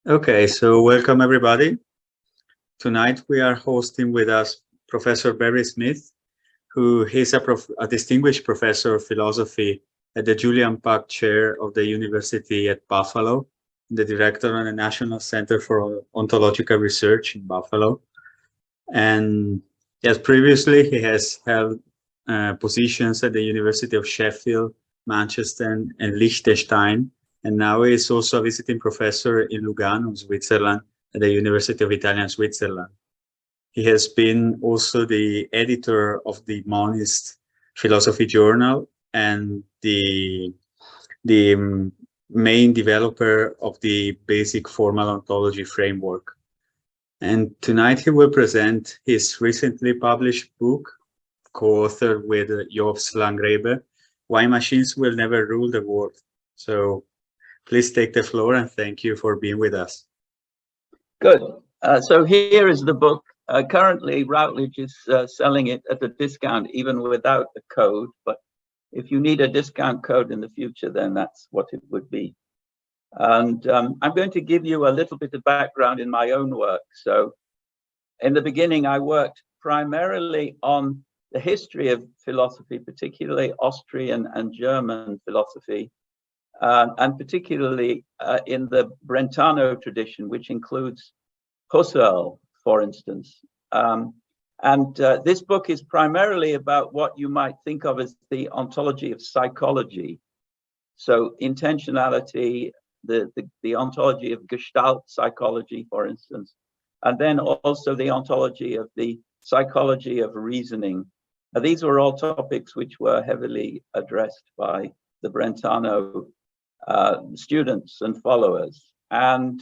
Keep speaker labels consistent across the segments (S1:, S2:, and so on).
S1: Okay, so welcome everybody. Tonight we are hosting with us Professor Barry Smith, who is a distinguished professor of philosophy at the Julian Pack Chair of the University at Buffalo, the director of the National Center for Ontological Research in Buffalo. And yes, previously he has held positions at the University of Sheffield, Manchester, and Liechtenstein. And now he is also a visiting professor in Lugano, Switzerland, at the University of Italian Switzerland. He has been also the editor of the Monist Philosophy Journal and the main developer of the basic formal ontology framework. And tonight he will present his recently published book, co-authored with Jobs Landgrabe, Why Machines Will Never Rule the World. So please take the floor and thank you for being with us.
S2: Good. So here is the book. Currently, Routledge is selling it at a discount, even without a code. But if you need a discount code in the future, then that's what it would be. And I'm going to give you a little bit of background in my own work. So in the beginning, I worked primarily on the history of philosophy, particularly Austrian and German philosophy, and particularly in the Brentano tradition, which includes Husserl, for instance. This book is primarily about what you might think of as the ontology of psychology. So intentionality, the ontology of Gestalt psychology, for instance, and then also the ontology of the psychology of reasoning. These were all topics which were heavily addressed by the Brentano students and followers. And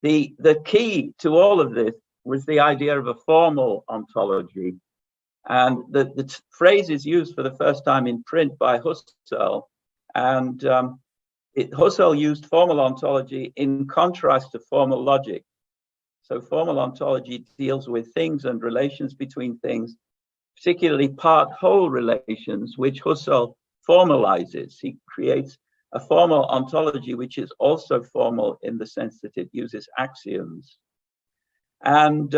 S2: the key to all of this was the idea of a formal ontology. And the phrase is used for the first time in print by Husserl. And Husserl used formal ontology in contrast to formal logic. So formal ontology deals with things and relations between things, particularly part-whole relations, which Husserl formalizes. He creates a formal ontology, which is also formal in the sense that it uses axioms. And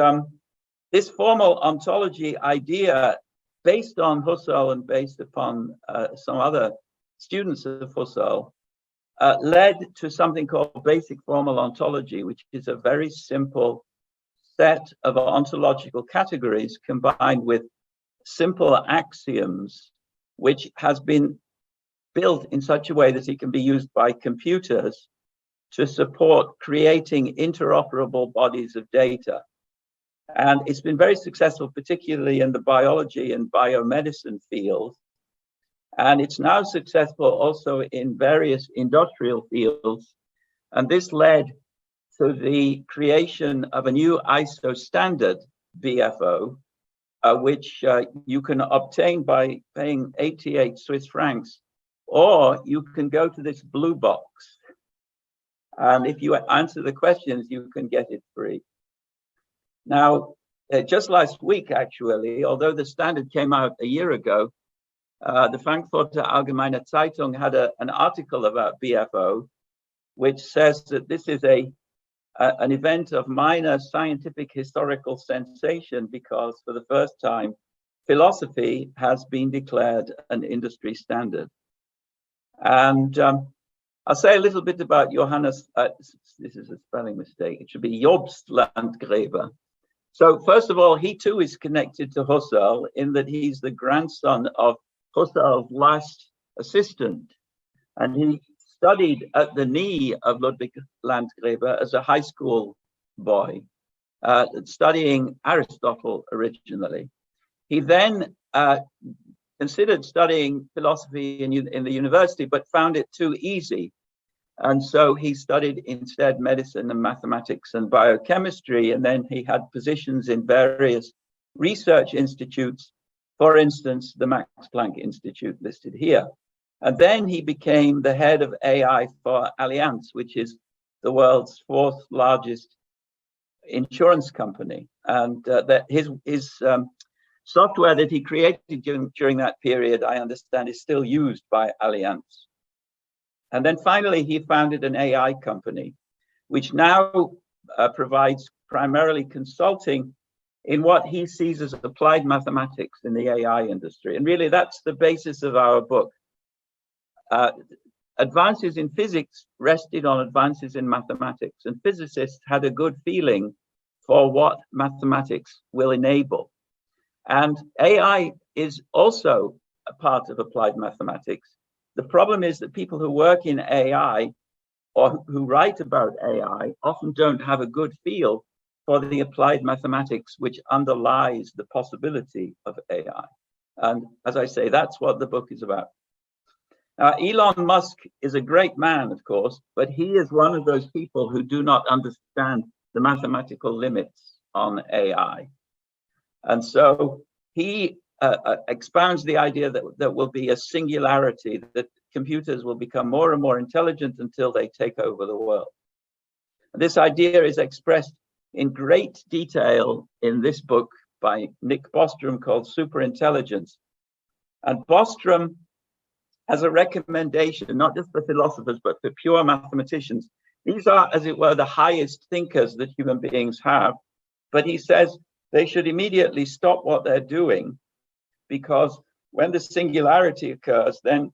S2: this formal ontology idea, based on Husserl and based upon some other students of Husserl, led to something called basic formal ontology, which is a very simple set of ontological categories combined with simple axioms, which has been built in such a way that it can be used by computers to support creating interoperable bodies of data. And it's been very successful, particularly in the biology and biomedicine fields. And it's now successful also in various industrial fields. And this led to the creation of a new ISO standard, BFO, which you can obtain by paying 88 Swiss francs, or you can go to this blue box. And if you answer the questions, you can get it free. Now, just last week, actually, although the standard came out a year ago, the Frankfurter Allgemeine Zeitung had an article about BFO, which says that this is an event of minor scientific historical sensation because for the first time, philosophy has been declared an industry standard. And I'll say a little bit about Johannes, this is a spelling mistake, it should be Jobs Landgrabe. So first of all, he too is connected to Husserl in that he's the grandson of Husserl's last assistant. And he studied at the knee of Ludwig Landgrabe as a high school boy, studying Aristotle originally. He then considered studying philosophy in the university, but found it too easy. And so he studied instead medicine and mathematics and biochemistry. And then he had positions in various research institutes, for instance, the Max Planck Institute listed here. And then he became the head of AI for Allianz, which is the world's fourth largest insurance company. And that his software that he created during that period, I understand, is still used by Allianz. And then finally, he founded an AI company. which now provides primarily consulting in what he sees as applied mathematics in the AI industry. And really, that's the basis of our book. Advances in physics rested on advances in mathematics, and physicists had a good feeling for what mathematics will enable. And AI is also a part of applied mathematics. The problem is that people who work in AI or who write about AI often don't have a good feel for the applied mathematics which underlies the possibility of AI. And as I say, that's what the book is about. Now, Elon Musk is a great man, of course, but he is one of those people who do not understand the mathematical limits on AI. And so he expounds the idea that there will be a singularity, that computers will become more and more intelligent until they take over the world. This idea is expressed in great detail in this book by Nick Bostrom called Superintelligence. And Bostrom has a recommendation, not just for philosophers, but for pure mathematicians. These are, as it were, the highest thinkers that human beings have. But he says they should immediately stop what they're doing, because when the singularity occurs, then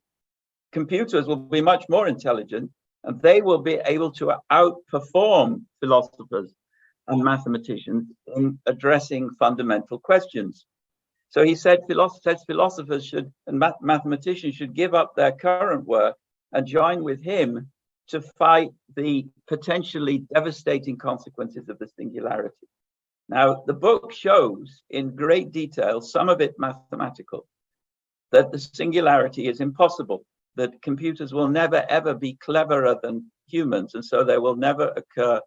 S2: computers will be much more intelligent and they will be able to outperform philosophers and mathematicians in addressing fundamental questions. So he said philosophers should and mathematicians should give up their current work and join with him to fight the potentially devastating consequences of the singularity. Now, the book shows in great detail, some of it mathematical, that the singularity is impossible, that computers will never ever be cleverer than humans, and so there will never occur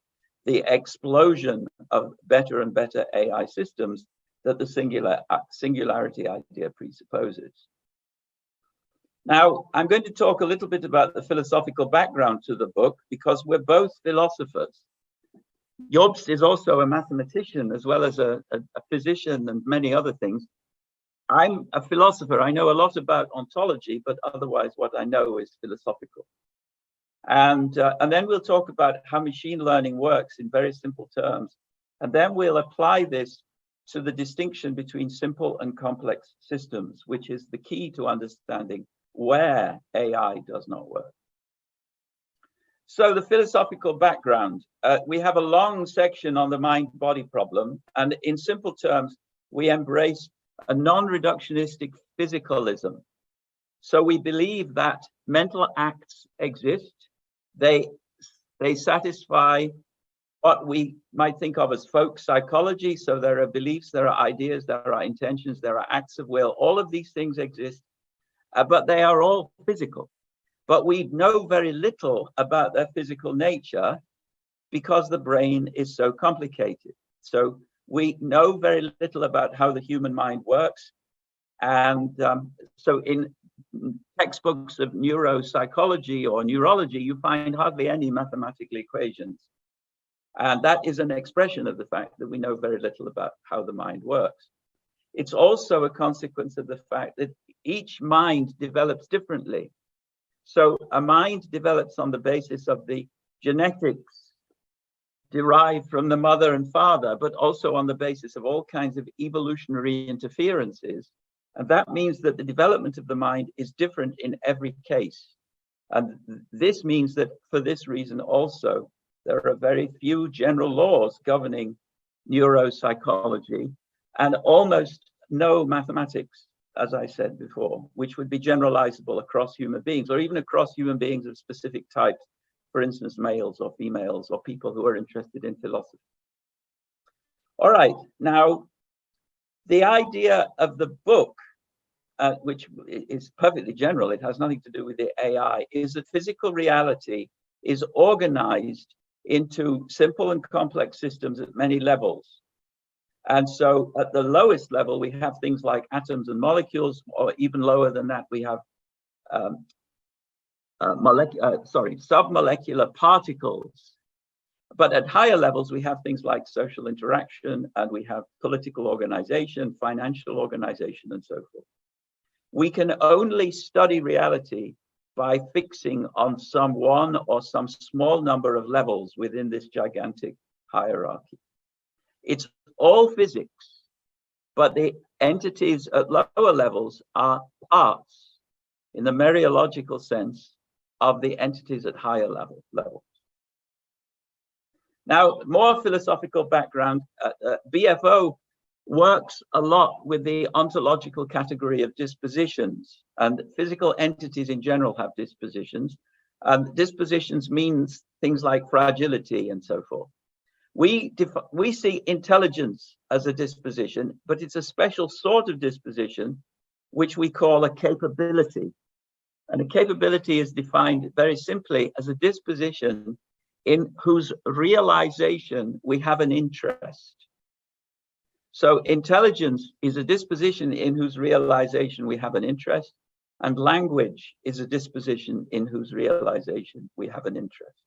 S2: the explosion of better and better AI systems that the singularity idea presupposes. Now, I'm going to talk a little bit about the philosophical background to the book, because we're both philosophers. Jobst is also a mathematician as well as a physician and many other things. I'm a philosopher. I know a lot about ontology, but otherwise what I know is philosophical. And then we'll talk about how machine learning works in very simple terms. And then we'll apply this to the distinction between simple and complex systems, which is the key to understanding where AI does not work. So the philosophical background, we have a long section on the mind-body problem. And in simple terms, we embrace a non-reductionistic physicalism. So we believe that mental acts exist. They satisfy what we might think of as folk psychology. So there are beliefs, there are ideas, there are intentions, there are acts of will. All of these things exist, but they are all physical. But we know very little about their physical nature because the brain is so complicated. So we know very little about how the human mind works. And so in textbooks of neuropsychology or neurology, you find hardly any mathematical equations. And that is an expression of the fact that we know very little about how the mind works. It's also a consequence of the fact that each mind develops differently. So a mind develops on the basis of the genetics derived from the mother and father, but also on the basis of all kinds of evolutionary interferences. And that means that the development of the mind is different in every case. And this means that for this reason also, there are very few general laws governing neuropsychology and almost no mathematics, as I said before, which would be generalizable across human beings or even across human beings of specific types, for instance, males or females or people who are interested in philosophy. All right, now, the idea of the book, which is perfectly general, it has nothing to do with the AI, is that physical reality is organized into simple and complex systems at many levels. And so at the lowest level, we have things like atoms and molecules, or even lower than that, we have submolecular particles. But at higher levels, we have things like social interaction, and we have political organization, financial organization, and so forth. We can only study reality by fixing on some one or some small number of levels within this gigantic hierarchy. It's all physics, but the entities at lower levels are parts, in the mereological sense, of the entities at higher levels. Now, more philosophical background, BFO works a lot with the ontological category of dispositions, and physical entities in general have dispositions. Dispositions means things like fragility and so forth. We see intelligence as a disposition, but it's a special sort of disposition, which we call a capability. And a capability is defined very simply as a disposition in whose realization we have an interest. So intelligence is a disposition in whose realization we have an interest, and language is a disposition in whose realization we have an interest.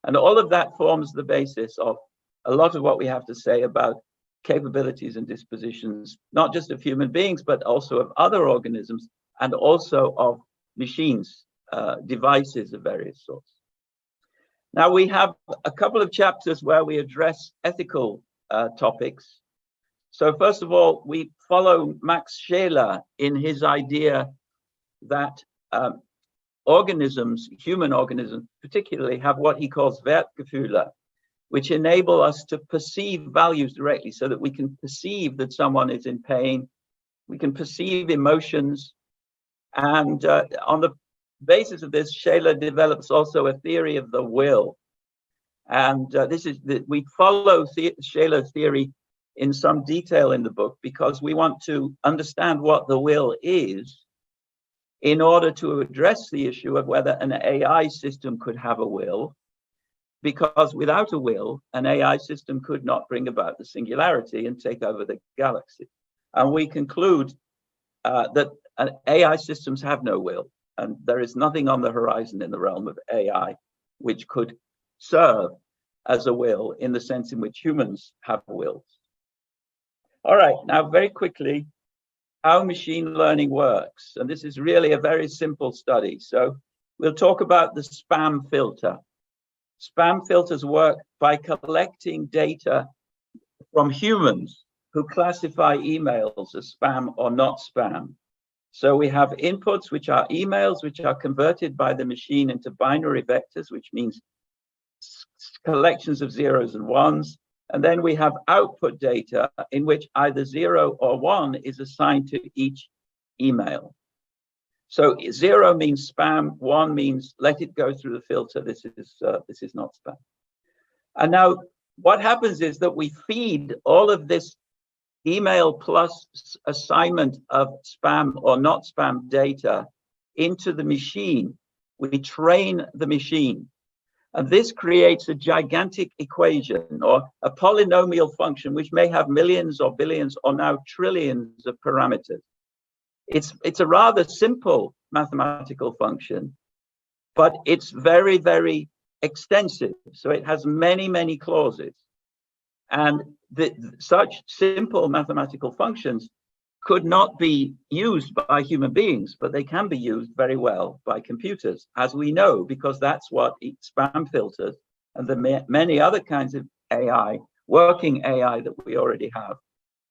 S2: And all of that forms the basis of a lot of what we have to say about capabilities and dispositions, not just of human beings, but also of other organisms, and also of machines, devices of various sorts. Now, we have a couple of chapters where we address ethical topics. So first of all, we follow Max Scheler in his idea that organisms, human organisms particularly, have what he calls Wertgefühle, which enable us to perceive values directly, so that we can perceive that someone is in pain, we can perceive emotions, and on the basis of this, Scheler develops also a theory of the will. And we follow Scheler's theory in some detail in the book, because we want to understand what the will is in order to address the issue of whether an AI system could have a will, because without a will, an AI system could not bring about the singularity and take over the galaxy. And we conclude that AI systems have no will, and there is nothing on the horizon in the realm of AI which could serve as a will in the sense in which humans have wills. All right, now very quickly, how machine learning works. And this is really a very simple study. So we'll talk about the spam filter. Spam filters work by collecting data from humans who classify emails as spam or not spam. So we have inputs, which are emails, which are converted by the machine into binary vectors, which means collections of zeros and ones. And then we have output data in which either 0 or 1 is assigned to each email. So 0 means spam, 1 means let it go through the filter. This is not spam. And now what happens is that we feed all of this email plus assignment of spam or not spam data into the machine. We train the machine. And this creates a gigantic equation or a polynomial function, which may have millions or billions or now trillions of parameters. It's a rather simple mathematical function, but it's very, very extensive. So it has many, many clauses. And such simple mathematical functions could not be used by human beings, but they can be used very well by computers, as we know, because that's what spam filters and the many other kinds of AI, working AI that we already have,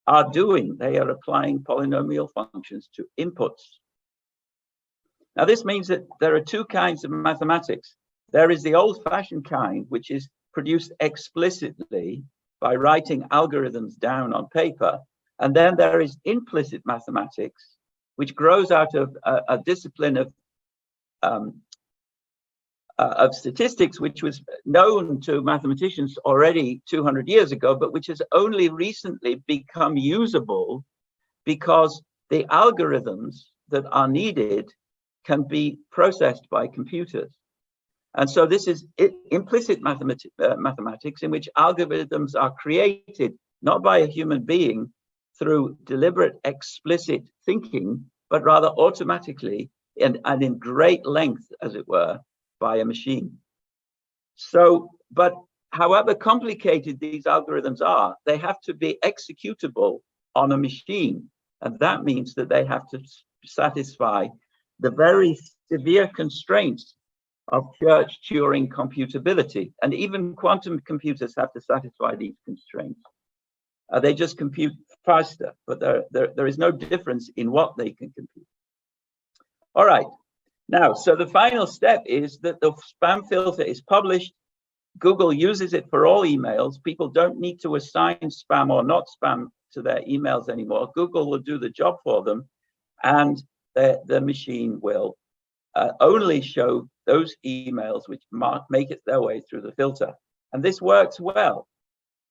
S2: are doing. They are applying polynomial functions to inputs. Now, this means that there are two kinds of mathematics. There is the old-fashioned kind, which is produced explicitly by writing algorithms down on paper. And then there is implicit mathematics, which grows out of a discipline of statistics, which was known to mathematicians already 200 years ago, but which has only recently become usable because the algorithms that are needed can be processed by computers. And so this is implicit mathematics in which algorithms are created not by a human being through deliberate explicit thinking, but rather automatically and in great length, as it were, by a machine. So, but however complicated these algorithms are, they have to be executable on a machine. And that means that they have to satisfy the very severe constraints of Church-Turing computability. And even quantum computers have to satisfy these constraints. They just compute faster, but there is no difference in what they can compute. All right. Now, so the final step is that the spam filter is published. Google uses it for all emails. People don't need to assign spam or not spam to their emails anymore. Google will do the job for them, and the machine will only show those emails which make it their way through the filter. And this works well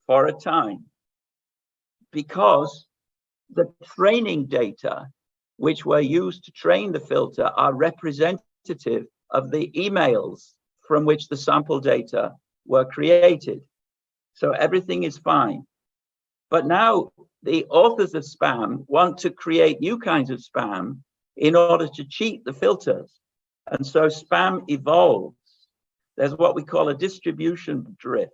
S2: for a time, because the training data which were used to train the filter are representative of the emails from which the sample data were created. So everything is fine. But now the authors of spam want to create new kinds of spam in order to cheat the filters. And so spam evolves. There's what we call a distribution drift.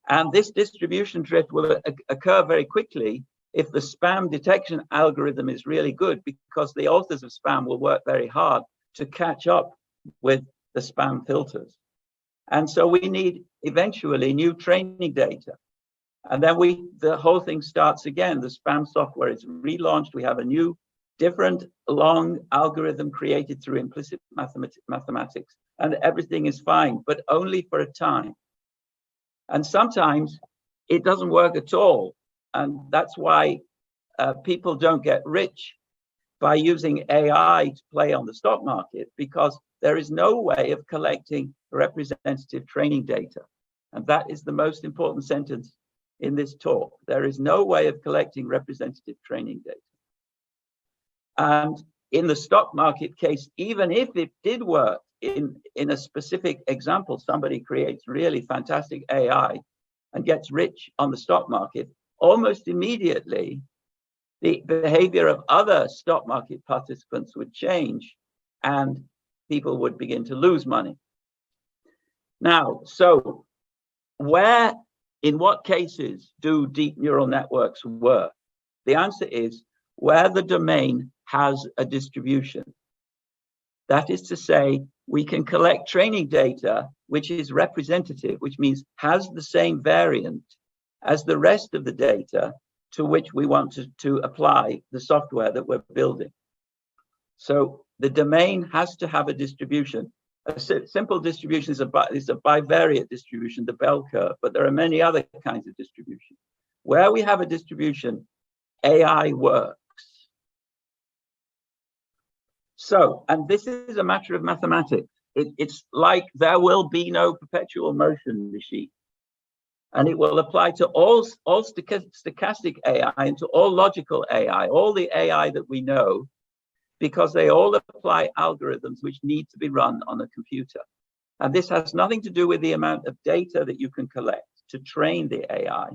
S2: And this distribution drift will occur very quickly if the spam detection algorithm is really good, because the authors of spam will work very hard to catch up with the spam filters. And so we need eventually new training data. And then the whole thing starts again. The spam software is relaunched. We have a new, different, long algorithm created through implicit mathematics, and everything is fine, but only for a time. And sometimes it doesn't work at all. And that's why people don't get rich by using AI to play on the stock market, because there is no way of collecting representative training data. And that is the most important sentence in this talk. There is no way of collecting representative training data. And in the stock market case, even if it did work in a specific example, somebody creates really fantastic AI and gets rich on the stock market, almost immediately, the behavior of other stock market participants would change and people would begin to lose money. Now, so in what cases do deep neural networks work? The answer is where the domain has a distribution. That is to say, we can collect training data which is representative, which means has the same variant as the rest of the data to which we want to apply the software that we're building. So the domain has to have a distribution. A simple distribution is a bivariate distribution, the bell curve, but there are many other kinds of distribution. Where we have a distribution, AI works. So, and this is a matter of mathematics. It's like there will be no perpetual motion machine. And it will apply to all stochastic AI and to all logical AI, all the AI that we know, because they all apply algorithms which need to be run on a computer. And this has nothing to do with the amount of data that you can collect to train the AI.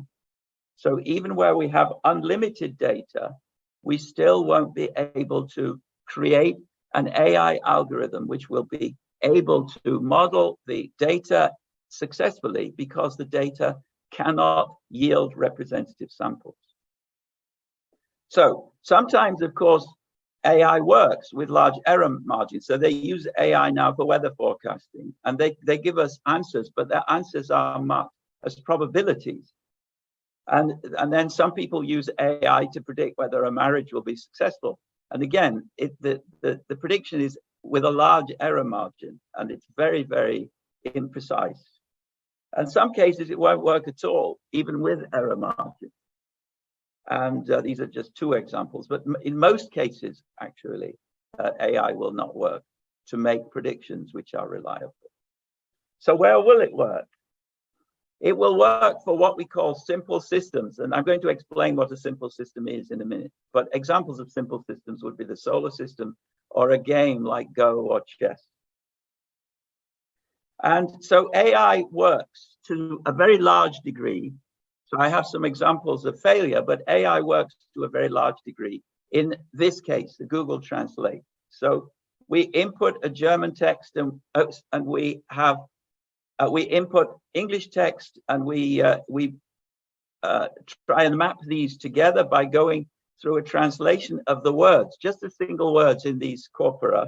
S2: So even where we have unlimited data, we still won't be able to create an AI algorithm which will be able to model the data successfully, because the data cannot yield representative samples. So sometimes, of course, AI works with large error margins. So they use AI now for weather forecasting, and they give us answers, but their answers are marked as probabilities. And then some people use AI to predict whether a marriage will be successful. And again, the prediction is with a large error margin, and it's very, very imprecise. In some cases, it won't work at all, even with error margin. And these are just two examples, but in most cases, actually, AI will not work to make predictions which are reliable. So where will it work? It will work for what we call simple systems. And I'm going to explain what a simple system is in a minute. But examples of simple systems would be the solar system or a game like Go or chess. And so AI works to a very large degree. So I have some examples of failure, but AI works to a very large degree. In this case, the Google Translate. So we input a German text and we have we input English text, and we try and map these together by going through a translation of the words, just the single words in these corpora,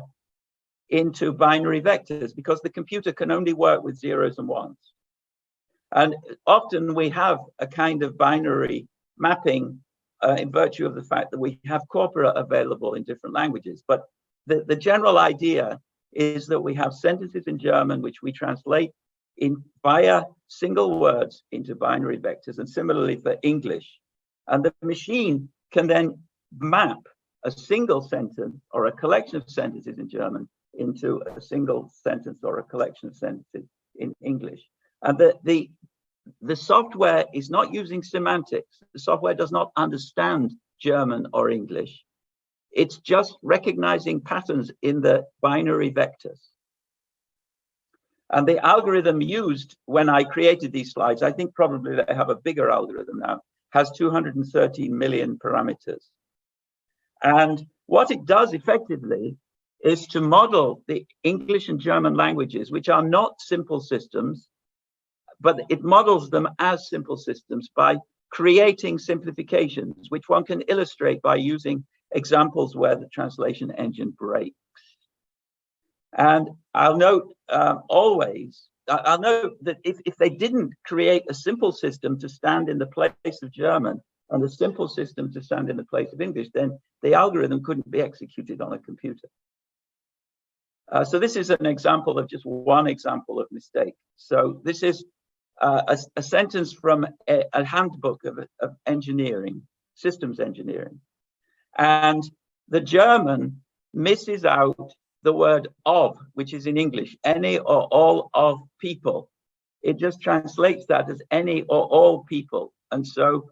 S2: into binary vectors, because the computer can only work with zeros and ones. And often we have a kind of binary mapping in virtue of the fact that we have corpora available in different languages. But the general idea is that we have sentences in German which we translate in via single words into binary vectors, and similarly for English. And the machine can then map a single sentence or a collection of sentences in German into a single sentence or a collection of sentences in English. And the software is not using semantics. The software does not understand German or English. It's just recognizing patterns in the binary vectors. And the algorithm used when I created these slides, I think probably they have a bigger algorithm now, has 213 million parameters. And what it does effectively is to model the English and German languages, which are not simple systems, but it models them as simple systems by creating simplifications, which one can illustrate by using examples where the translation engine breaks. And I'll note I'll note that if they didn't create a simple system to stand in the place of German and a simple system to stand in the place of English, then the algorithm couldn't be executed on a computer. So this is an example of just one example of mistake. So this is a sentence from a handbook of engineering, systems engineering. And the German misses out the word of, which is in English, any or all of people. It just translates that as any or all people. And so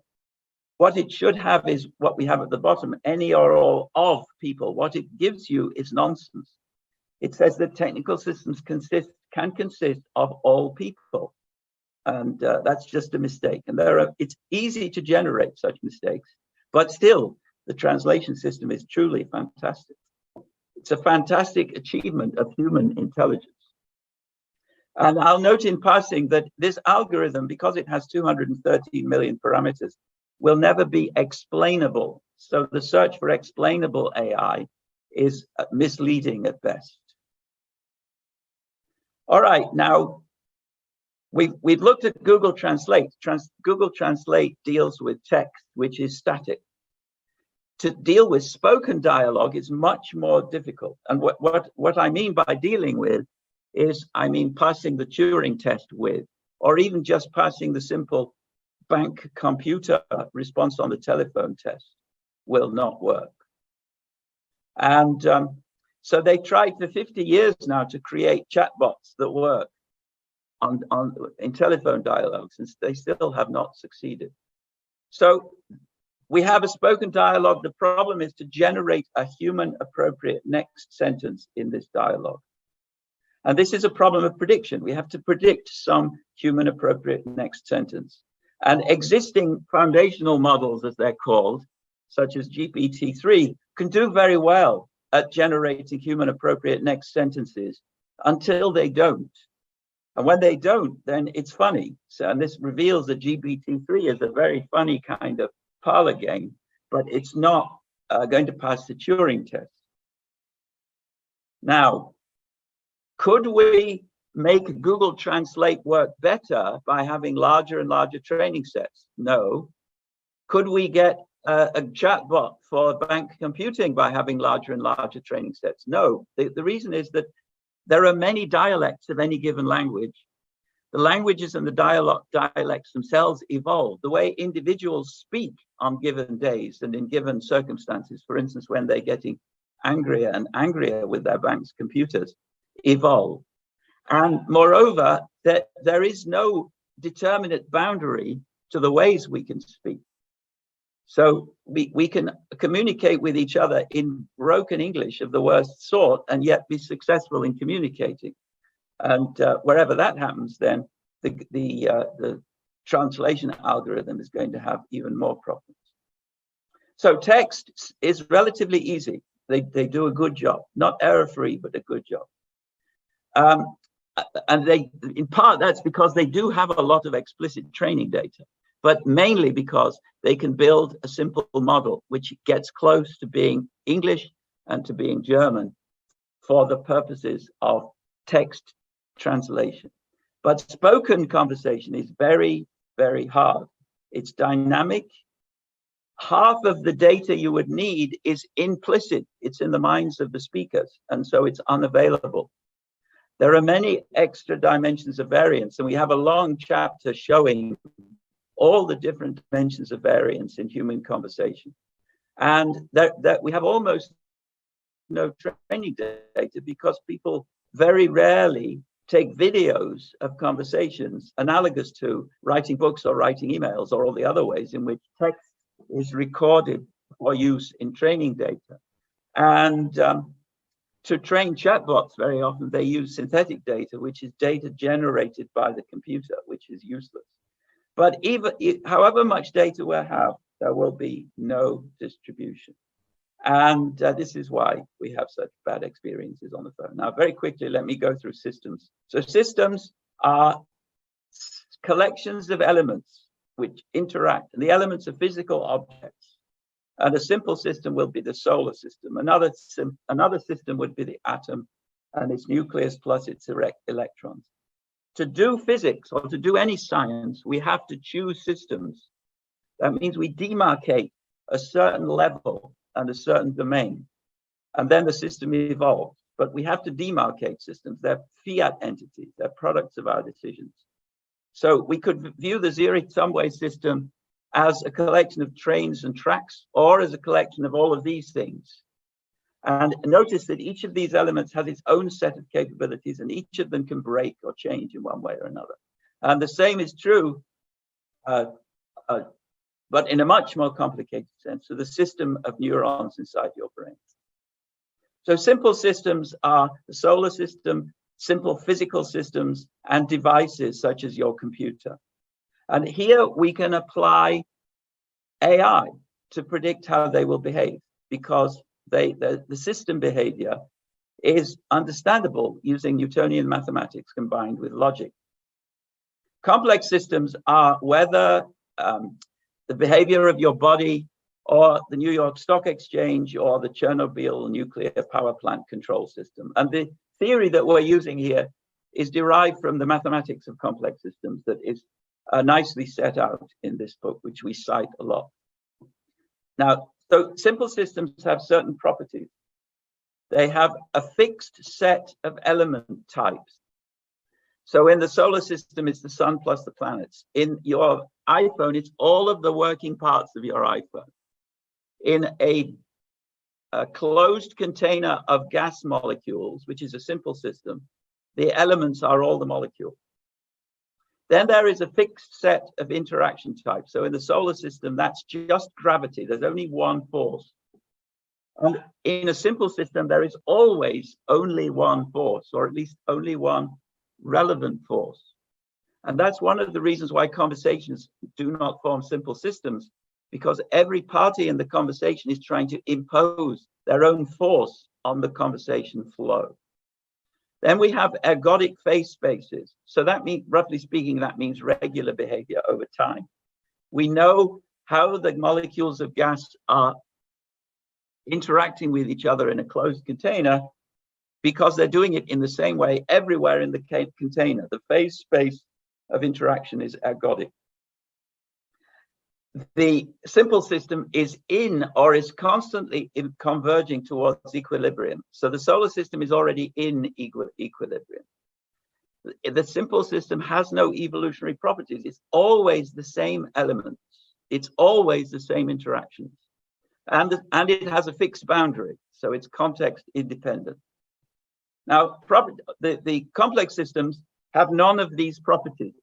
S2: what it should have is what we have at the bottom, any or all of people. What it gives you is nonsense. It says that technical systems can consist of all people. And that's just a mistake. And it's easy to generate such mistakes, but still the translation system is truly fantastic. It's a fantastic achievement of human intelligence. And I'll note in passing that this algorithm, because it has 213 million parameters, will never be explainable. So the search for explainable AI is misleading at best. All right, now we've looked at Google Translate. Google Translate deals with text, which is static. To deal with spoken dialogue is much more difficult. And what I mean by dealing with is, I mean passing the Turing test with, or even just passing the simple bank computer response on the telephone test will not work. And so they tried for 50 years now to create chatbots that work in telephone dialogues, and they still have not succeeded. So we have a spoken dialogue. The problem is to generate a human appropriate next sentence in this dialogue. And this is a problem of prediction. We have to predict some human appropriate next sentence. And existing foundational models, as they're called, such as GPT-3, can do very well at generating human appropriate next sentences until they don't. And when they don't, then it's funny. So, and this reveals that GPT-3 is a very funny kind of parlor game, but it's not going to pass the Turing test. Now, could we make Google Translate work better by having larger and larger training sets? No. Could we get a chatbot for bank computing by having larger and larger training sets? No. The reason is that there are many dialects of any given language. The languages and the dialects themselves evolve. The way individuals speak on given days and in given circumstances, for instance, when they're getting angrier and angrier with their bank's computers, evolve. And moreover, there is no determinate boundary to the ways we can speak. So we can communicate with each other in broken English of the worst sort and yet be successful in communicating. And wherever that happens, then the translation algorithm is going to have even more problems. So text is relatively easy. They do a good job, not error-free, but a good job. And in part, that's because they do have a lot of explicit training data. but mainly because they can build a simple model which gets close to being English and to being German for the purposes of text translation. But spoken conversation is very, very hard. It's dynamic. Half of the data you would need is implicit. It's in the minds of the speakers, and so it's unavailable. There are many extra dimensions of variance, and we have a long chapter showing all the different dimensions of variance in human conversation. And that we have almost no training data because people very rarely take videos of conversations analogous to writing books or writing emails or all the other ways in which text is recorded for use in training data. And to train chatbots, very often they use synthetic data, which is data generated by the computer, which is useless. But even however much data we have, there will be no distribution. And this is why we have such bad experiences on the phone. Now, very quickly, let me go through systems. So systems are collections of elements which interact, and the elements are physical objects. And a simple system will be the solar system. Another system would be the atom and its nucleus plus its electrons. To do physics or to do any science, we have to choose systems. That means we demarcate a certain level and a certain domain, and then the system evolves. But we have to demarcate systems. They're fiat entities. They're products of our decisions. So we could view the Zurich subway system as a collection of trains and tracks, or as a collection of all of these things. And notice that each of these elements has its own set of capabilities, and each of them can break or change in one way or another. And the same is true, but in a much more complicated sense, so the system of neurons inside your brain. So simple systems are the solar system, simple physical systems, and devices such as your computer. And here we can apply AI to predict how they will behave, because the system behavior is understandable using Newtonian mathematics combined with logic. Complex systems are whether the behavior of your body or the New York Stock Exchange or the Chernobyl nuclear power plant control system. And the theory that we're using here is derived from the mathematics of complex systems that is nicely set out in this book, which we cite a lot. Now, so simple systems have certain properties. They have a fixed set of element types. So in the solar system, it's the sun plus the planets. In your iPhone, it's all of the working parts of your iPhone. In a closed container of gas molecules, which is a simple system, the elements are all the molecules. Then there is a fixed set of interaction types. So in the solar system, that's just gravity. There's only one force. And in a simple system, there is always only one force, or at least only one relevant force. And that's one of the reasons why conversations do not form simple systems, because every party in the conversation is trying to impose their own force on the conversation flow. Then we have ergodic phase spaces. So that means, roughly speaking, that means regular behavior over time. We know how the molecules of gas are interacting with each other in a closed container because they're doing it in the same way everywhere in the container. The phase space of interaction is ergodic. The simple system is in or is constantly converging towards equilibrium. So the solar system is already in equilibrium. The simple system has no evolutionary properties. It's always the same elements. It's always the same interactions. And it has a fixed boundary, so it's context independent. Now, the complex systems have none of these properties.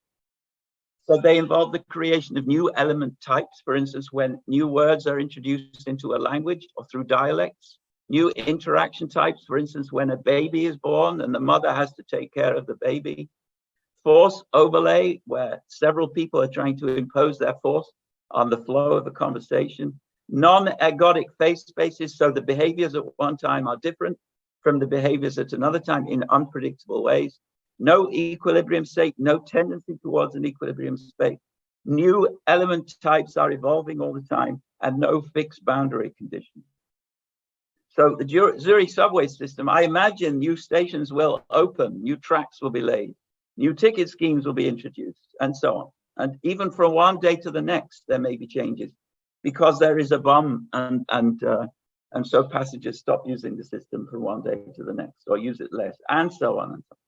S2: So they involve the creation of new element types, for instance, when new words are introduced into a language or through dialects. New interaction types, for instance, when a baby is born and the mother has to take care of the baby. Force overlay, where several people are trying to impose their force on the flow of a conversation. Non-ergodic phase spaces, so the behaviors at one time are different from the behaviors at another time in unpredictable ways. No equilibrium state, no tendency towards an equilibrium state. New element types are evolving all the time and no fixed boundary conditions. So the Zurich subway system, I imagine new stations will open, new tracks will be laid, new ticket schemes will be introduced, and so on. And even from one day to the next, there may be changes because there is a bomb, and so passengers stop using the system from one day to the next, or use it less, and so on and so on.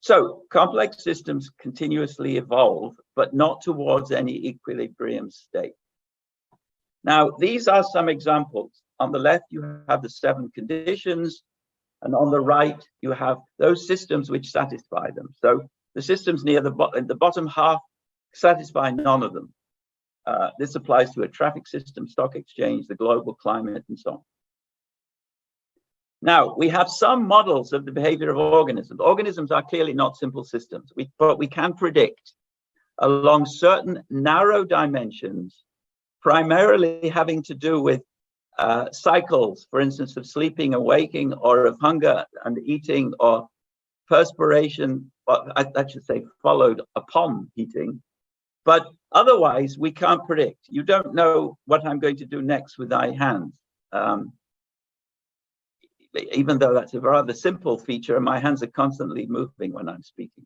S2: So complex systems continuously evolve, but not towards any equilibrium state. Now, these are some examples. On the left, you have the 7 conditions, and on the right, you have those systems which satisfy them. So the systems near the bottom half satisfy none of them. This applies to a traffic system, stock exchange, the global climate, and so on. Now, we have some models of the behavior of organisms. Organisms are clearly not simple systems, but we can predict along certain narrow dimensions, primarily having to do with cycles, for instance, of sleeping and waking, or of hunger and eating, or perspiration, I should say, followed upon eating. But otherwise, we can't predict. You don't know what I'm going to do next with my hands. Even though that's a rather simple feature, and my hands are constantly moving when I'm speaking.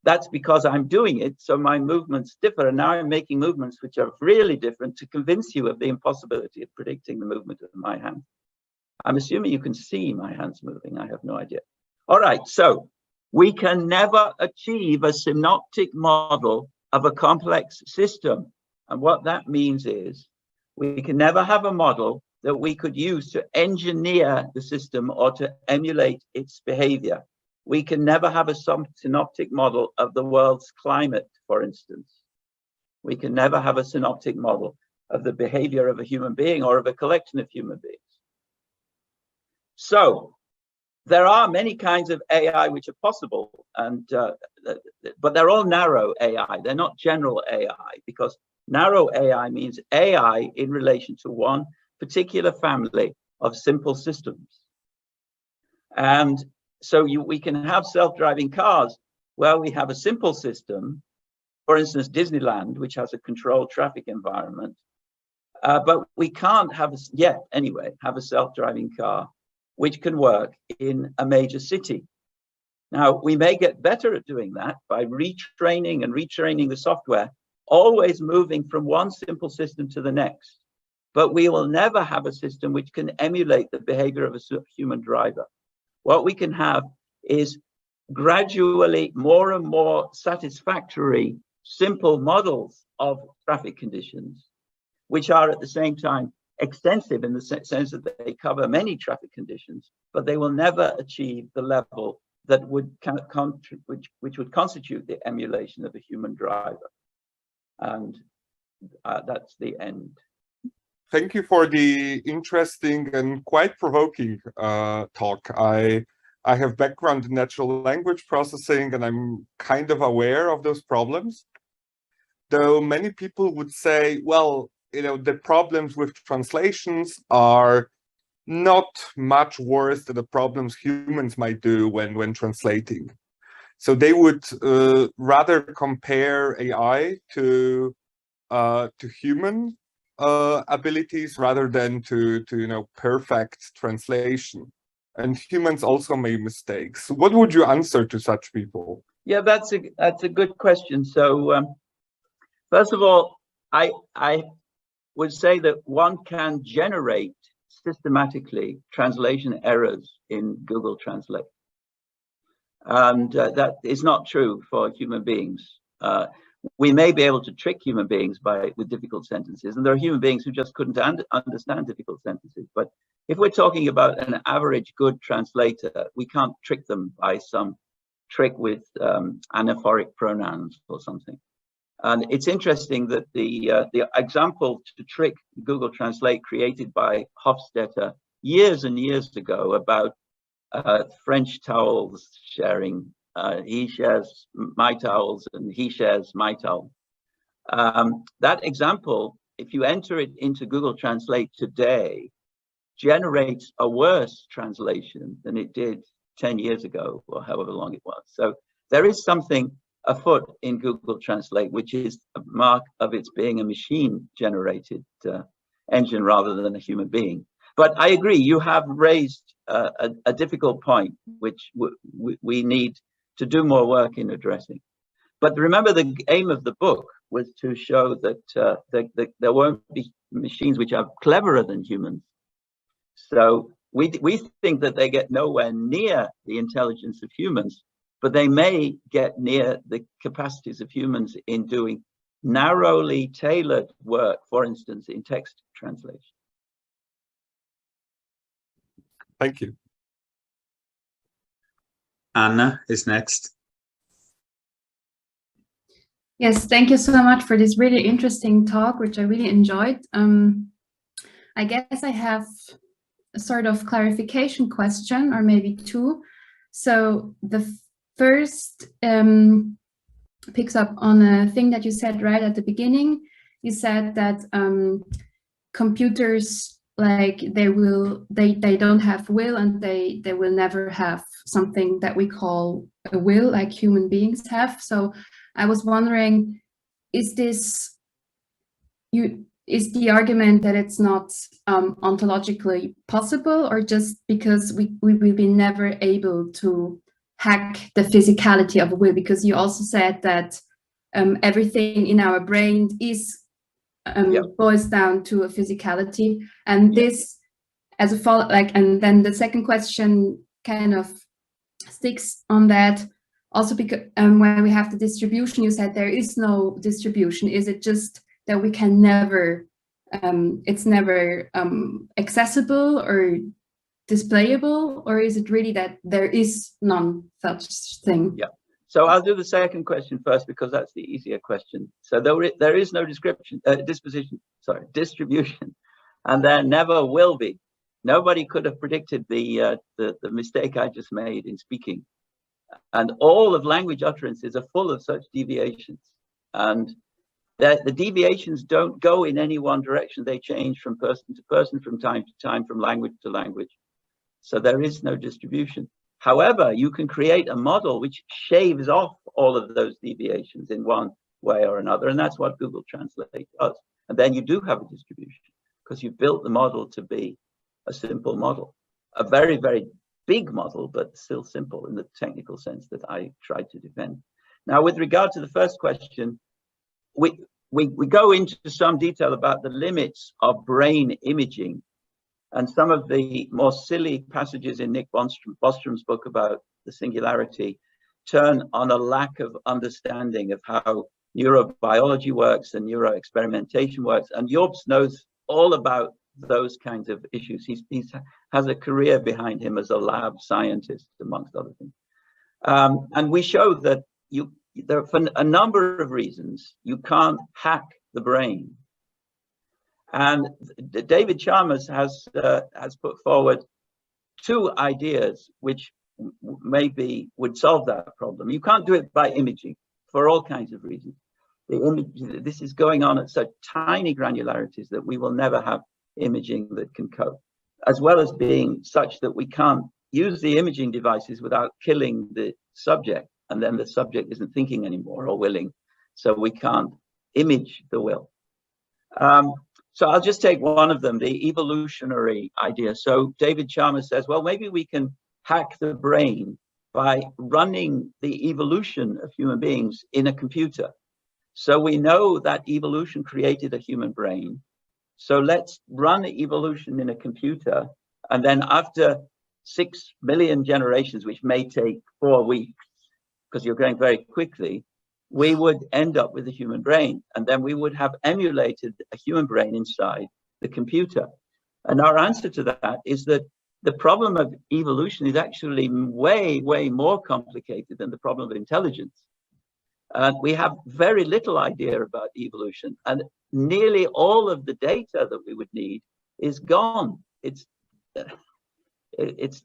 S2: That's because I'm doing it, so my movements differ, and now I'm making movements which are really different to convince you of the impossibility of predicting the movement of my hand. I'm assuming you can see my hands moving. I have no idea. All right, so we can never achieve a synoptic model of a complex system. And what that means is we can never have a model that we could use to engineer the system or to emulate its behavior. We can never have a synoptic model of the world's climate, for instance. We can never have a synoptic model of the behavior of a human being or of a collection of human beings. So there are many kinds of AI which are possible, and but they're all narrow AI. They're not general AI, because narrow AI means AI in relation to one particular family of simple systems. And so we can have self-driving cars where we have a simple system, for instance, Disneyland, which has a controlled traffic environment, but we can't have, yet anyway, have a self-driving car which can work in a major city. Now, we may get better at doing that by retraining the software, always moving from one simple system to the next. But we will never have a system which can emulate the behavior of a human driver. What we can have is gradually more and more satisfactory, simple models of traffic conditions, which are at the same time extensive in the sense that they cover many traffic conditions, but they will never achieve the level that would which would constitute the emulation of a human driver. And that's the end.
S3: Thank you for the interesting and quite provoking talk. I have background in natural language processing, and I'm kind of aware of those problems. Though many people would say, well, you know, the problems with translations are not much worse than the problems humans might do when translating. So they would rather compare AI to human abilities rather than to perfect translation. And humans also make mistakes. What would you answer to such people?
S2: Yeah, that's a good question. So first of all, I would say that one can generate systematically translation errors in Google Translate, and that is not true for human beings. We may be able to trick human beings with difficult sentences, and there are human beings who just couldn't understand difficult sentences. But if we're talking about an average good translator, we can't trick them by some trick with anaphoric pronouns or something. And it's interesting that the example to trick Google Translate created by Hofstetter years and years ago about French towels sharing. He shares my towels and he shares my towel. That example, if you enter it into Google Translate today, generates a worse translation than it did 10 years ago or however long it was. So there is something afoot in Google Translate, which is a mark of its being a machine-generated engine rather than a human being. But I agree, you have raised a difficult point, which we need to do more work in addressing. But remember, the aim of the book was to show that, that there won't be machines which are cleverer than humans. So we think that they get nowhere near the intelligence of humans, but they may get near the capacities of humans in doing narrowly tailored work, for instance, in text translation.
S3: Thank you.
S1: Anna is next.
S4: Yes, thank you so much for this really interesting talk, which I really enjoyed. I guess I have a sort of clarification question, or maybe two. So the first picks up on a thing that you said right at the beginning. You said that computers, like they don't have will, and they will never have something that we call a will like human beings have. So I was wondering, is the argument that it's not ontologically possible, or just because we will be never able to hack the physicality of a will? Because you also said that everything in our brain is boils down to a physicality, and this as a follow, like, and then the second question kind of sticks on that. Also, because when we have the distribution, you said there is no distribution. Is it just that we can never, it's never accessible or displayable, or is it really that there is none such thing?
S2: Yeah. So I'll do the second question first, because that's the easier question. So there is no distribution, and there never will be. Nobody could have predicted the mistake I just made in speaking. And all of language utterances are full of such deviations. And the deviations don't go in any one direction. They change from person to person, from time to time, from language to language. So there is no distribution. However, you can create a model which shaves off all of those deviations in one way or another. And that's what Google Translate does. And then you do have a distribution, because you built the model to be a simple model, a very, very big model, but still simple in the technical sense that I tried to defend. Now, with regard to the first question, we go into some detail about the limits of brain imaging, and some of the more silly passages in Nick Bostrom's book about the singularity turn on a lack of understanding of how neurobiology works and neuroexperimentation works. And Jobbs knows all about those kinds of issues. He has a career behind him as a lab scientist, amongst other things. And we show that for a number of reasons, you can't hack the brain. And David Chalmers has put forward two ideas which maybe would solve that problem. You can't do it by imaging for all kinds of reasons. This is going on at such tiny granularities that we will never have imaging that can cope, as well as being such that we can't use the imaging devices without killing the subject, and then the subject isn't thinking anymore or willing, so we can't image the will. So I'll just take one of them, the evolutionary idea. So David Chalmers says, well, maybe we can hack the brain by running the evolution of human beings in a computer. So we know that evolution created a human brain. So let's run evolution in a computer, and then after 6 million generations, which may take 4 weeks, because you're going very quickly, we would end up with a human brain, and then we would have emulated a human brain inside the computer. And our answer to that is that the problem of evolution is actually way, way more complicated than the problem of intelligence. And we have very little idea about evolution, and nearly all of the data that we would need is gone. It's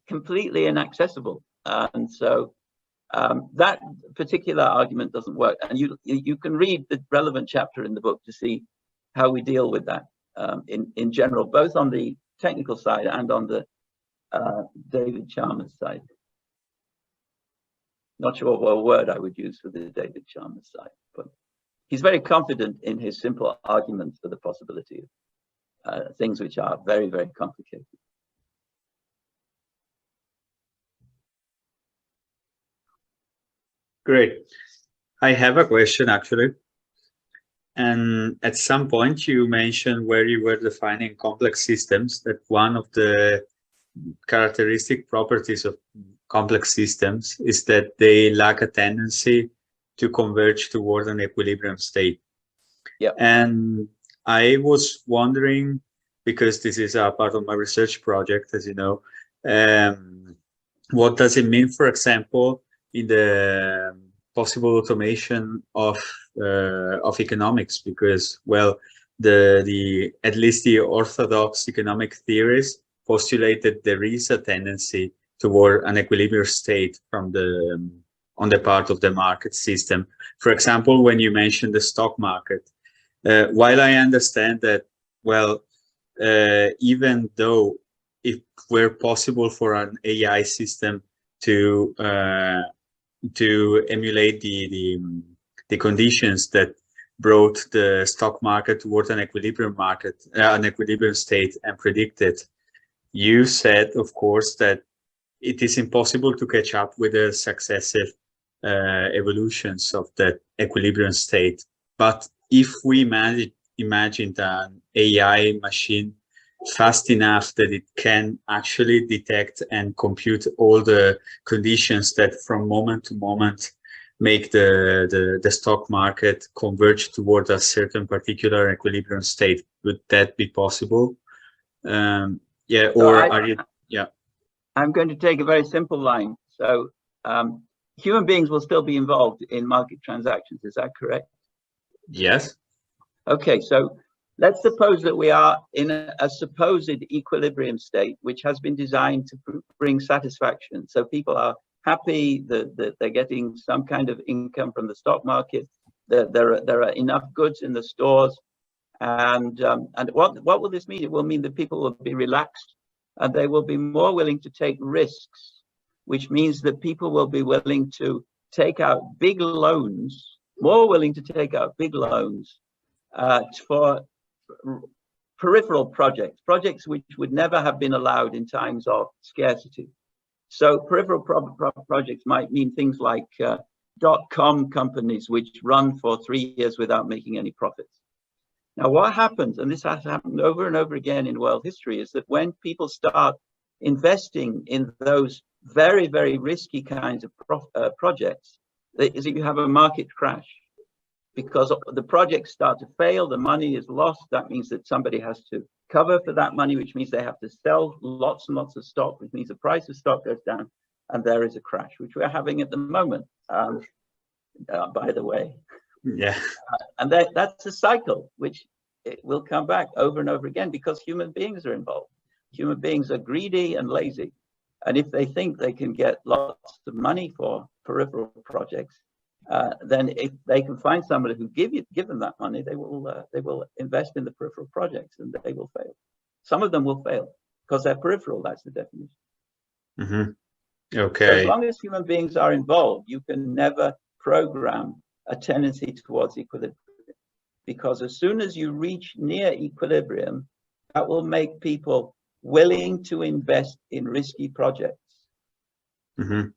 S2: completely inaccessible, and so that particular argument doesn't work. And you can read the relevant chapter in the book to see how we deal with that in general, both on the technical side and on the David Chalmers side. Not sure what word I would use for the David Chalmers side, but he's very confident in his simple arguments for the possibility of things which are very, very complicated.
S1: Great. I have a question actually. And at some point you mentioned where you were defining complex systems that one of the characteristic properties of complex systems is that they lack a tendency to converge toward an equilibrium state.
S2: Yeah.
S1: And I was wondering, because this is a part of my research project, as you know, what does it mean, for example, in the possible automation of economics? Because, well, at least the orthodox economic theories postulated there is a tendency toward an equilibrium state from on the part of the market system. For example, when you mentioned the stock market, while I understand that, well, even though it were possible for an AI system to emulate the conditions that brought the stock market towards an equilibrium state and predict it, you said, of course, that it is impossible to catch up with the successive evolutions of that equilibrium state. But if we imagined an AI machine fast enough that it can actually detect and compute all the conditions that from moment to moment make the stock market converge toward a certain particular equilibrium state, would that be possible? Yeah, or are you? Yeah.
S2: I'm going to take a very simple line. So human beings will still be involved in market transactions. Is that correct?
S1: Yes.
S2: Okay, so let's suppose that we are in a supposed equilibrium state, which has been designed to bring satisfaction. So people are happy that they're getting some kind of income from the stock market, that there are enough goods in the stores. And what will this mean? It will mean that people will be relaxed and they will be more willing to take risks, which means that people will be willing to take out big loans, more willing to take out big loans for peripheral projects which would never have been allowed in times of scarcity. So peripheral projects might mean things like .com companies which run for 3 years without making any profits. Now, what happens, and this has happened over and over again in world history, is that when people start investing in those very, very risky kinds of projects, is that you have a market crash. Because the projects start to fail, the money is lost. That means that somebody has to cover for that money, which means they have to sell lots and lots of stock, which means the price of stock goes down, and there is a crash, which we're having at the moment, by the way.
S1: Yeah.
S2: And that's a cycle, which it will come back over and over again because human beings are involved. Human beings are greedy and lazy. And if they think they can get lots of money for peripheral projects, then if they can find somebody who give them that money, they will invest in the peripheral projects and they will fail. Some of them will fail because they're peripheral. That's the definition.
S1: Mm-hmm. Okay.
S2: So as long as human beings are involved, you can never program a tendency towards equilibrium, because as soon as you reach near equilibrium, that will make people willing to invest in risky projects.
S1: Mm-hmm.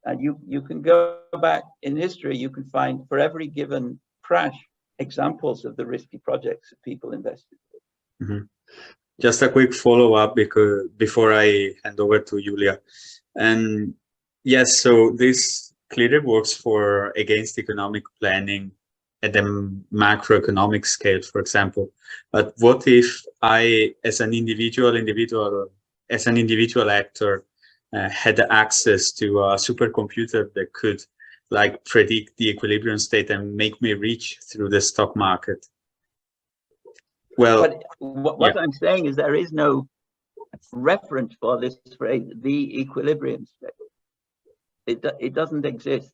S2: And you can go back in history, you can find for every given crash examples of the risky projects that people invested in.
S1: Mm-hmm. Just a quick follow-up because before I hand over to Julia. And yes, so this clearly works against economic planning at the macroeconomic scale, for example. But what if I, as an individual actor, had access to a supercomputer that could like predict the equilibrium state and make me rich through the stock market? Well,
S2: but what I'm saying is there is no reference for this phrase, the equilibrium state. It doesn't exist.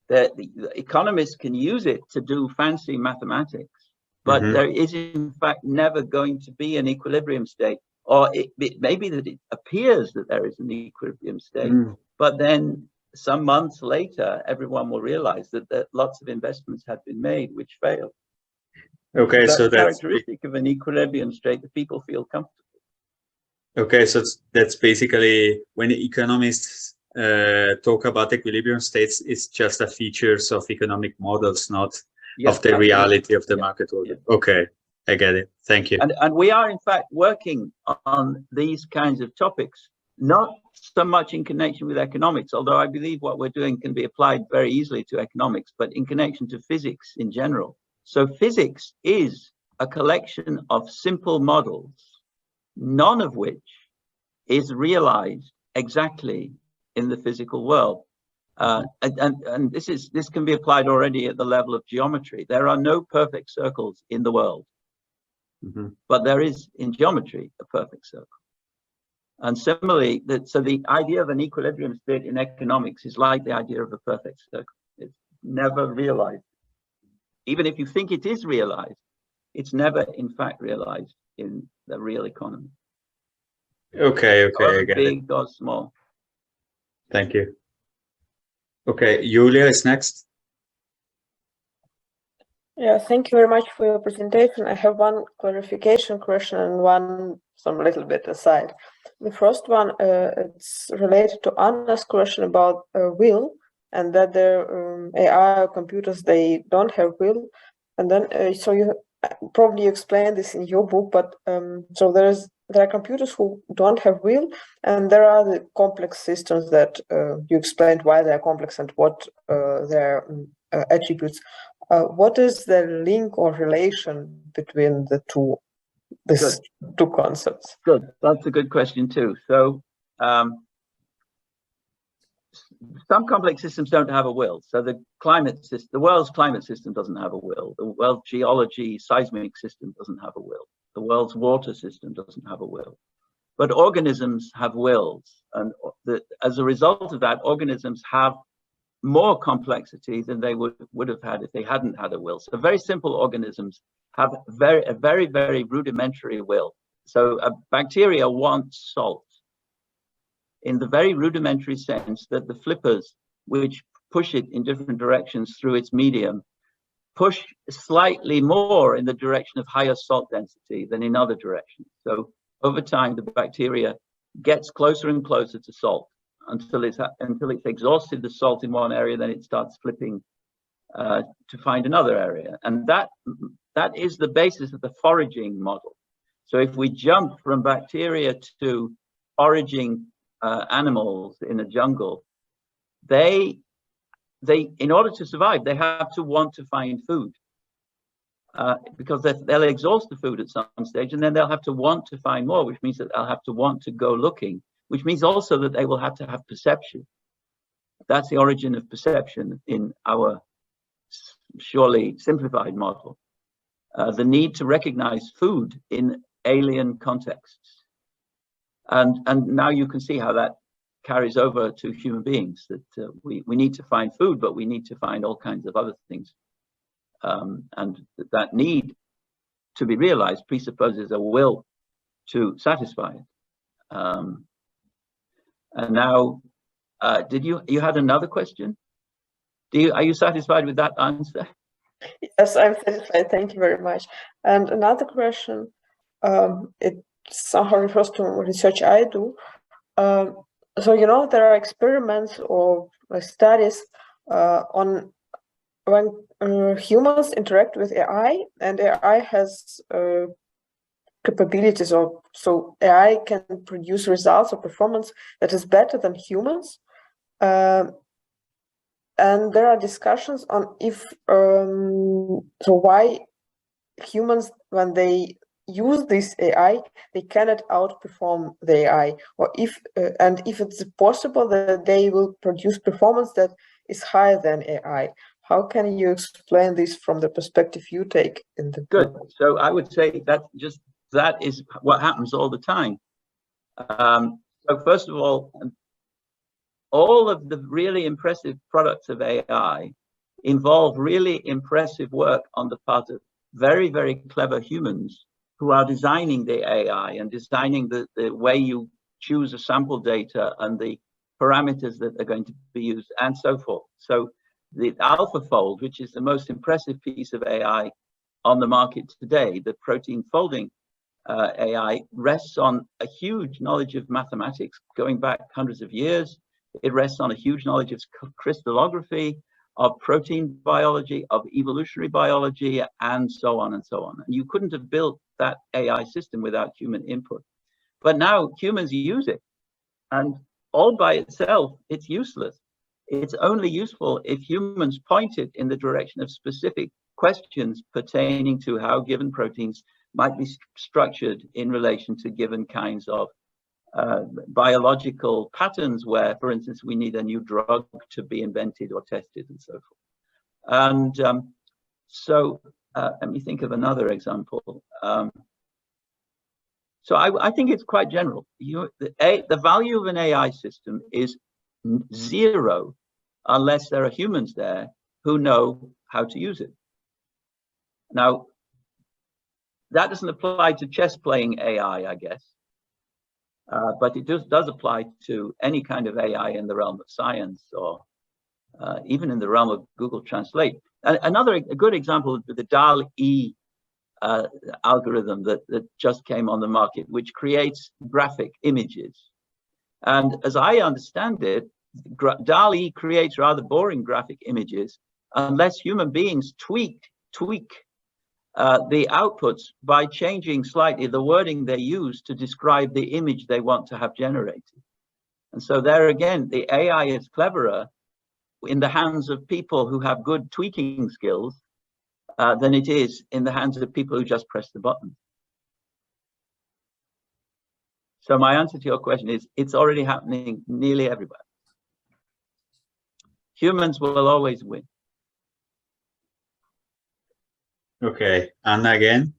S2: The economists can use it to do fancy mathematics, but there is in fact never going to be an equilibrium state. Or it may be that it appears that there is an equilibrium state, but then some months later, everyone will realize that lots of investments have been made which failed.
S1: Okay, so that's
S2: characteristic of an equilibrium state that people feel comfortable.
S1: okay. So that's basically when economists talk about equilibrium states, it's just a features of economic models, not of the reality of the market order. Yeah. Okay, I get it. Thank you.
S2: And we are in fact working on these kinds of topics, not so much in connection with economics, although I believe what we're doing can be applied very easily to economics, but in connection to physics in general. So physics is a collection of simple models, none of which is realized exactly in the physical world. And this can be applied already at the level of geometry. There are no perfect circles in the world, but there is in geometry a perfect circle. And similarly, so the idea of an equilibrium state in economics is like the idea of a perfect circle. It's never realized. Even if you think it is realized, it's never in fact realized in the real economy.
S1: Okay, I get
S2: big or small.
S1: Thank you. Okay, Julia is next.
S5: Yeah, thank you very much for your presentation. I have one clarification question and some little bit aside. The first one, it's related to Anna's question about will, and that the AI computers, they don't have will. And then, so you probably explained this in your book, but so there are computers who don't have will, and there are the complex systems that you explained why they are complex and what their attributes. What is the link or relation between the two concepts?
S2: Good, that's a good question too. So some complex systems don't have a will. So the world's climate system doesn't have a will. The world geology seismic system doesn't have a will. The world's water system doesn't have a will. But organisms have wills, and as a result of that, organisms have more complexity than they would have had if they hadn't had a will. So very simple organisms have a very, very rudimentary will. So a bacteria wants salt in the very rudimentary sense that the flippers, which push it in different directions through its medium, push slightly more in the direction of higher salt density than in other directions. So over time, the bacteria gets closer and closer to salt until it's exhausted the salt in one area, then it starts flipping to find another area. And that is the basis of the foraging model. So if we jump from bacteria to foraging animals in a jungle, they in order to survive, they have to want to find food because they'll exhaust the food at some stage, and then they'll have to want to find more, which means that they'll have to want to go looking, which means also that they will have to have perception. That's the origin of perception in our surely simplified model. The need to recognize food in alien contexts. And now you can see how that carries over to human beings, that we need to find food, but we need to find all kinds of other things. And that need to be realized presupposes a will to satisfy it. And now, you had another question? Are you satisfied with that answer?
S5: Yes, I'm satisfied. Thank you very much. And another question, it somehow refers to research I do. So, there are experiments or studies on when humans interact with AI, and AI has capabilities, or so AI can produce results or performance that is better than humans. And there are discussions on if so why humans, when they use this AI, they cannot outperform the AI, or if it's possible that they will produce performance that is higher than AI. How can you explain this from the perspective you take in the
S2: book? Good. So I would say that is what happens all the time. So first of all of the really impressive products of AI involve really impressive work on the part of very, very clever humans who are designing the AI and designing the way you choose a sample data and the parameters that are going to be used, and so forth. So the AlphaFold, which is the most impressive piece of AI on the market today, the protein folding AI, rests on a huge knowledge of mathematics going back hundreds of years. It rests on a huge knowledge of crystallography, of protein biology, of evolutionary biology, and so on and so on. And you couldn't have built that AI system without human input. But now humans use it, and all by itself, it's useless. It's only useful if humans point it in the direction of specific questions pertaining to how given proteins might be structured in relation to given kinds of biological patterns where, for instance, we need a new drug to be invented or tested and so forth. And let me think of another example. So I think it's quite general. The value of an AI system is zero unless there are humans there who know how to use it. Now, that doesn't apply to chess playing AI, I guess, but it does apply to any kind of AI in the realm of science, or even in the realm of Google Translate. A good example would be the DALL-E algorithm that just came on the market, which creates graphic images. And as I understand it, DALL-E creates rather boring graphic images unless human beings tweak the outputs by changing slightly the wording they use to describe the image they want to have generated. And so there again, the AI is cleverer in the hands of people who have good tweaking skills than it is in the hands of people who just press the button. So my answer to your question is, it's already happening nearly everywhere. Humans will always win.
S1: Okay, Anna again.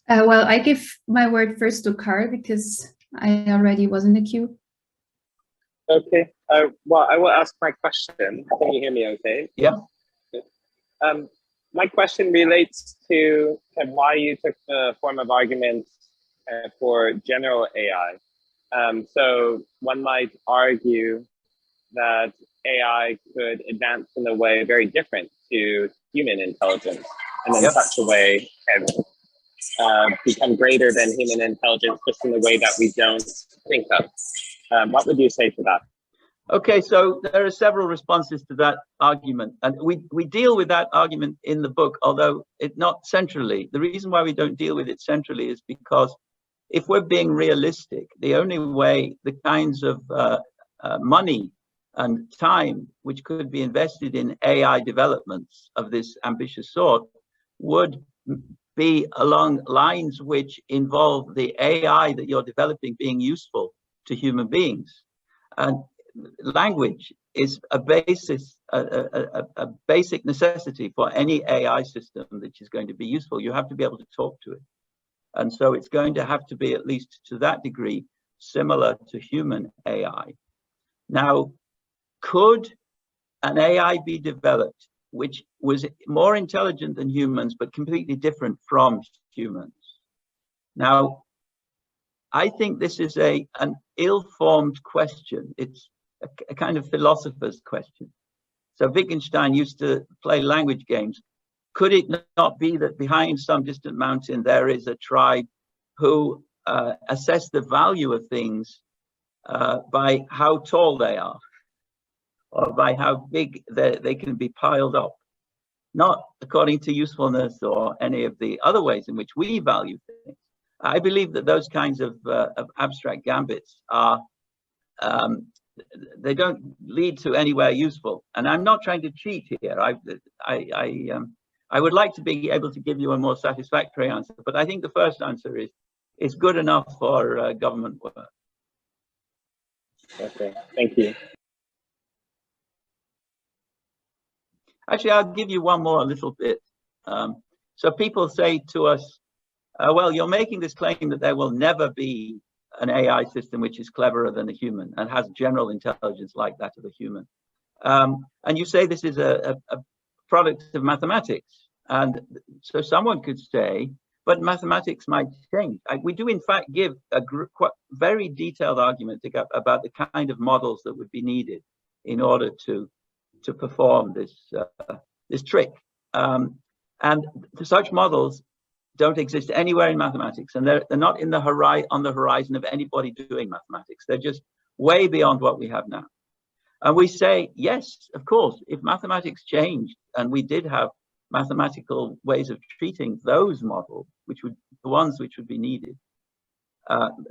S4: Well, I give my word first to Carl because I already was in the queue.
S6: Okay, well, I will ask my question. Can you hear me okay?
S2: Yeah.
S6: My question relates to why you took the form of argument for general AI. So one might argue that AI could advance in a way very different to human intelligence, and in such a way can become greater than human intelligence just in the way that we don't think of. What would you say to that?
S2: Okay, so there are several responses to that argument, and we deal with that argument in the book, although it not centrally. The reason why we don't deal with it centrally is because if we're being realistic, the only way the kinds of money and time which could be invested in AI developments of this ambitious sort would be along lines which involve the AI that you're developing being useful to human beings. And language is a basis, a basic necessity for any AI system that is going to be useful. You have to be able to talk to it. And so it's going to have to be, at least to that degree, similar to human AI. Now, could an AI be developed which was more intelligent than humans, but completely different from humans? Now, I think this is an ill-formed question. It's a kind of philosopher's question. So Wittgenstein used to play language games. Could it not be that behind some distant mountain there is a tribe who assess the value of things by how tall they are, or by how big they can be piled up, not according to usefulness or any of the other ways in which we value things? I believe that those kinds of abstract gambits are, they don't lead to anywhere useful. And I'm not trying to cheat here. I would like to be able to give you a more satisfactory answer, but I think the first answer is good enough for government work.
S6: Okay, thank you.
S2: Actually, I'll give you one more a little bit. So people say to us, well, you're making this claim that there will never be an AI system which is cleverer than a human and has general intelligence like that of a human. And you say this is a product of mathematics. And so someone could say, but mathematics might change. We do, in fact, give a quite very detailed argument about the kind of models that would be needed in order to perform this trick. And such models don't exist anywhere in mathematics, and they're not on the horizon of anybody doing mathematics. They're just way beyond what we have now. And we say, yes, of course, if mathematics changed and we did have mathematical ways of treating those models, which would the ones which would be needed.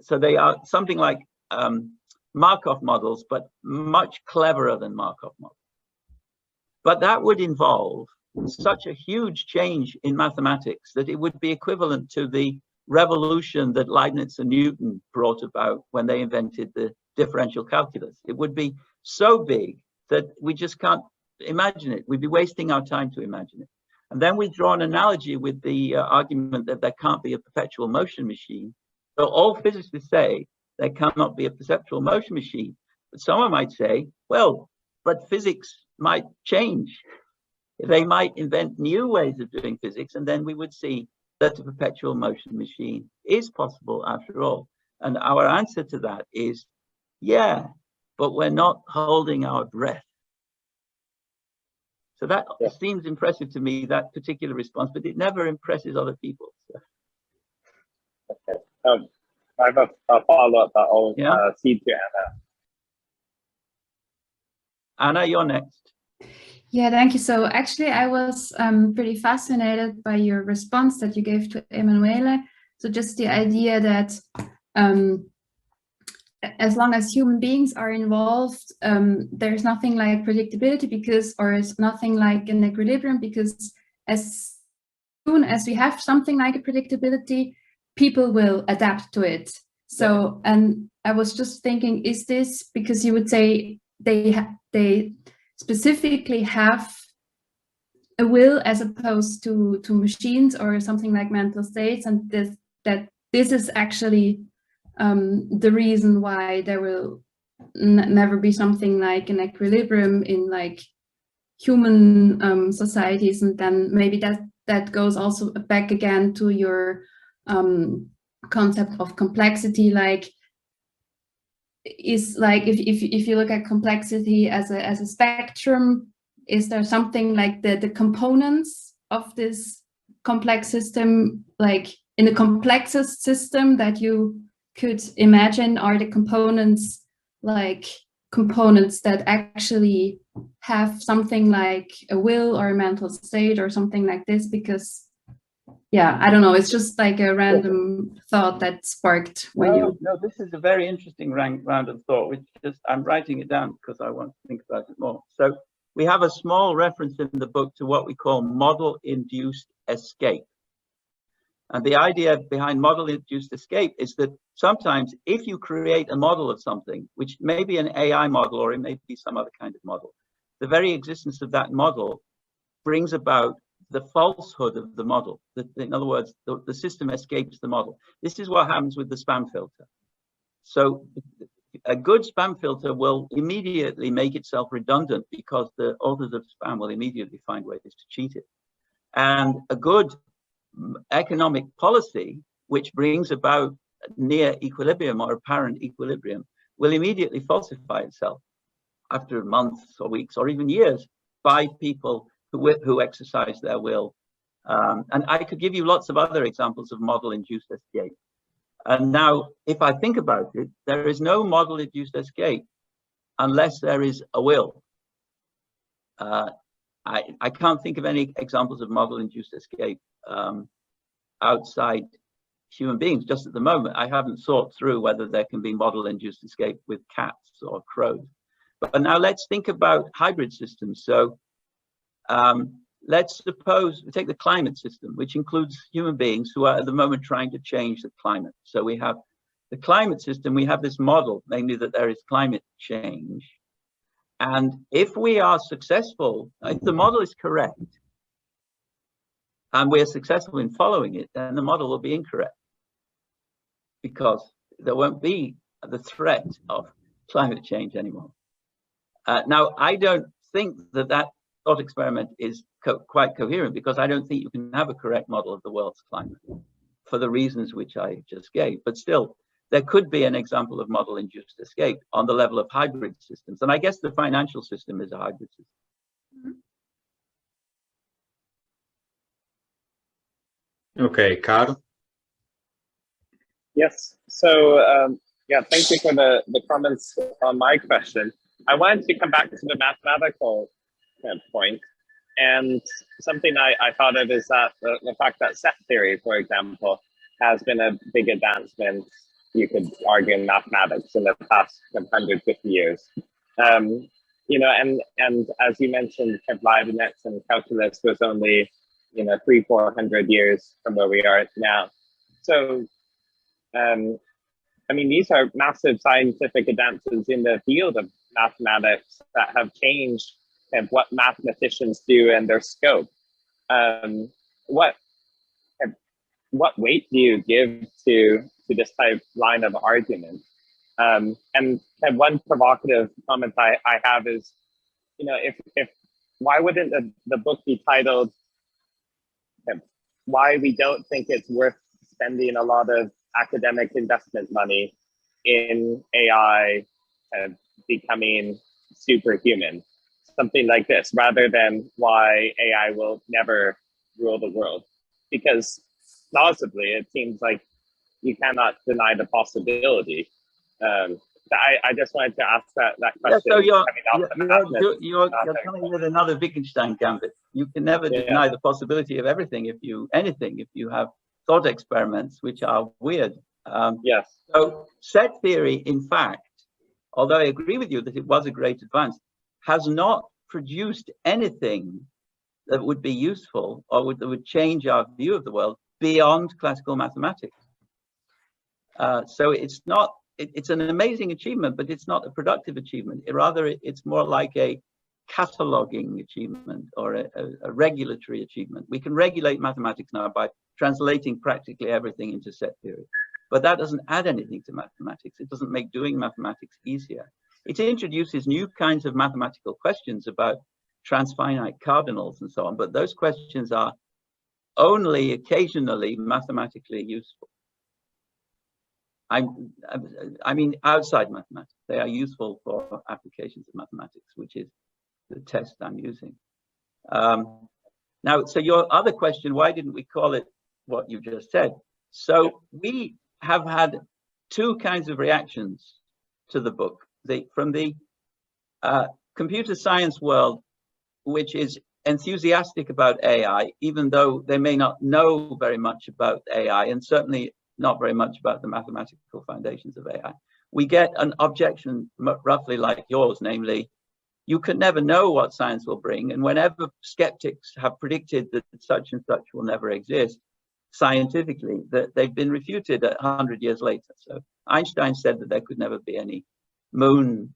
S2: So they are something like Markov models, but much cleverer than Markov models. But that would involve such a huge change in mathematics that it would be equivalent to the revolution that Leibniz and Newton brought about when they invented the differential calculus. It would be so big that we just can't imagine it. We'd be wasting our time to imagine it. And then we draw an analogy with the argument that there can't be a perpetual motion machine. So all physicists say there cannot be a perpetual motion machine. But someone might say, well, but physics might change. They might invent new ways of doing physics, and then we would see that a perpetual motion machine is possible after all. And our answer to that is, yeah, but we're not holding our breath. So that seems impressive to me, that particular response, but it never impresses other people. So.
S6: Okay. I have a follow-up that I'll cede to Anna.
S2: Anna, you're next.
S4: Yeah, thank you. So actually, I was pretty fascinated by your response that you gave to Emanuele. So just the idea that as long as human beings are involved, there's nothing like predictability because, or it's nothing like an equilibrium, because as soon as we have something like a predictability, people will adapt to it. So, and I was just thinking, is this because you would say they specifically have a will as opposed to machines or something like mental states, and that this is actually the reason why there will never be something like an equilibrium in like human societies. And then maybe that goes also back again to your concept of complexity, like is like if you look at complexity as a spectrum, is there something like the components of this complex system, like in the complexest system that you could imagine, are the components like components that actually have something like a will or a mental state or something like this? Because yeah, I don't know, it's just like a random thought that sparked when
S2: No, this is a very interesting round of thought, which just I'm writing it down because I want to think about it more. So we have a small reference in the book to what we call model-induced escape. And the idea behind model-induced escape is that sometimes if you create a model of something, which may be an AI model or it may be some other kind of model, the very existence of that model brings about the falsehood of the model. In other words, the system escapes the model. This is what happens with the spam filter. So a good spam filter will immediately make itself redundant because the authors of spam will immediately find ways to cheat it. And a good economic policy, which brings about near equilibrium or apparent equilibrium, will immediately falsify itself after months or weeks or even years by people who exercise their will. And I could give you lots of other examples of model-induced escape. And now, if I think about it, there is no model-induced escape unless there is a will. I can't think of any examples of model-induced escape outside human beings just at the moment. I haven't thought through whether there can be model-induced escape with cats or crows. But now let's think about hybrid systems. So let's suppose we take the climate system, which includes human beings who are at the moment trying to change the climate. So we have the climate system, we have this model, namely that there is climate change. And if we are successful, if the model is correct, and we're successful in following it, then the model will be incorrect because there won't be the threat of climate change anymore. Now, I don't think that thought experiment is quite coherent because I don't think you can have a correct model of the world's climate. for the reasons which I just gave. But still, there could be an example of model-induced escape on the level of hybrid systems. And I guess the financial system is a hybrid system.
S1: Okay, Carl.
S6: Yes. So yeah, thank you for the comments on my question. I wanted to come back to the mathematical point. And something I thought of is that the fact that set theory, for example, has been a big advancement, you could argue, in mathematics in the past 150 years. You know, and as you mentioned, Leibniz and calculus was only, you know, 300-400 years from where we are now. So, I mean, these are massive scientific advances in the field of mathematics that have changed what mathematicians do and their scope. What weight do you give to this type line of argument? And one provocative comment I have is, you know, if why wouldn't the book be titled "Why We Don't Think It's Worth Spending a Lot of Academic Investment Money in AI becoming superhuman"? Something like this, rather than "Why AI Will Never Rule the World," because plausibly it seems like you cannot deny the possibility. I just wanted to ask that question.
S2: Yeah, so you're coming with another Wittgenstein gambit. You can never deny the possibility of everything if you have thought experiments which are weird.
S6: Yes.
S2: So set theory, in fact, although I agree with you that it was a great advance, has not produced anything that would be useful or that would change our view of the world beyond classical mathematics. So it's not, it's an amazing achievement, but it's not a productive achievement. It's more like a cataloging achievement or a regulatory achievement. We can regulate mathematics now by translating practically everything into set theory, but that doesn't add anything to mathematics. It doesn't make doing mathematics easier. It introduces new kinds of mathematical questions about transfinite cardinals and so on, but those questions are only occasionally mathematically useful. I mean, outside mathematics, they are useful for applications of mathematics, which is the test I'm using. Now, so your other question, why didn't we call it what you just said? So we have had two kinds of reactions to the book. From the computer science world, which is enthusiastic about AI, even though they may not know very much about AI, and certainly not very much about the mathematical foundations of AI. We get an objection roughly like yours, namely, you can never know what science will bring, and whenever skeptics have predicted that such and such will never exist scientifically, that they've been refuted 100 years later. So Einstein said that there could never be any moon.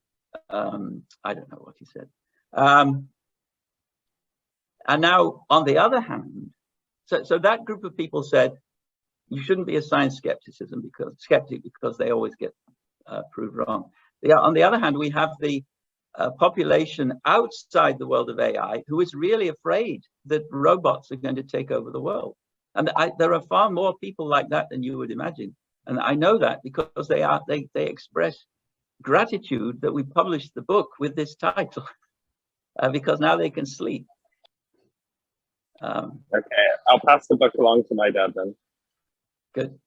S2: I don't know what he said. And now, on the other hand, so that group of people said, you shouldn't be a science skeptic because they always get proved wrong. On the other hand, we have the population outside the world of AI who is really afraid that robots are going to take over the world. And there are far more people like that than you would imagine. And I know that because they express gratitude that we published the book with this title, because now they can sleep.
S6: Okay, I'll pass the book along to my dad then.
S2: Good.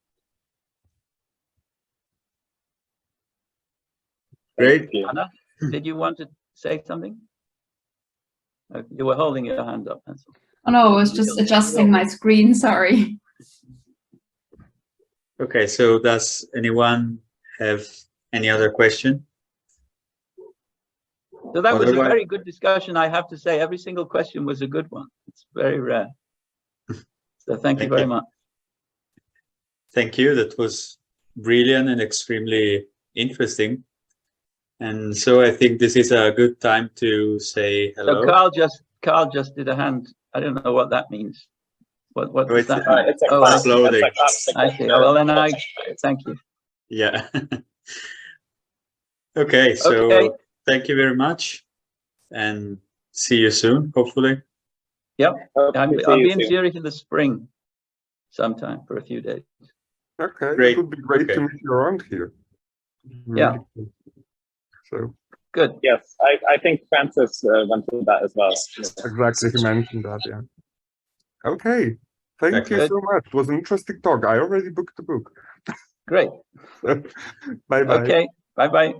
S1: Great.
S2: Anna, did you want to say something? You were holding your hand up. That's all.
S4: Oh no, I was just adjusting my screen, sorry.
S1: Okay, so does anyone have any other question?
S2: So that was a very good discussion, I have to say. Every single question was a good one. It's very rare. So thank you very much.
S1: Thank you. That was brilliant and extremely interesting. And so I think this is a good time to say hello.
S2: So Carl just did a hand. I don't know what that means. What does that mean?
S6: It's a class
S1: loading.
S2: I see. Well, then thank you.
S1: Yeah. Okay, so thank you very much and see you soon, hopefully.
S2: Yep. I'll be in Zurich in the spring. sometime for a few days.
S3: Okay,
S1: Great.
S3: it would be great to
S1: Okay.
S3: meet you around here.
S2: Yeah.
S3: Cool. So
S2: Good.
S6: Yes, I think Francis went through that as well.
S3: exactly, he mentioned that, yeah. Okay, thank you
S2: Good.
S3: so much. It was an interesting talk. I already booked the book.
S2: Great.
S3: Bye-bye.
S2: Okay. Bye-bye.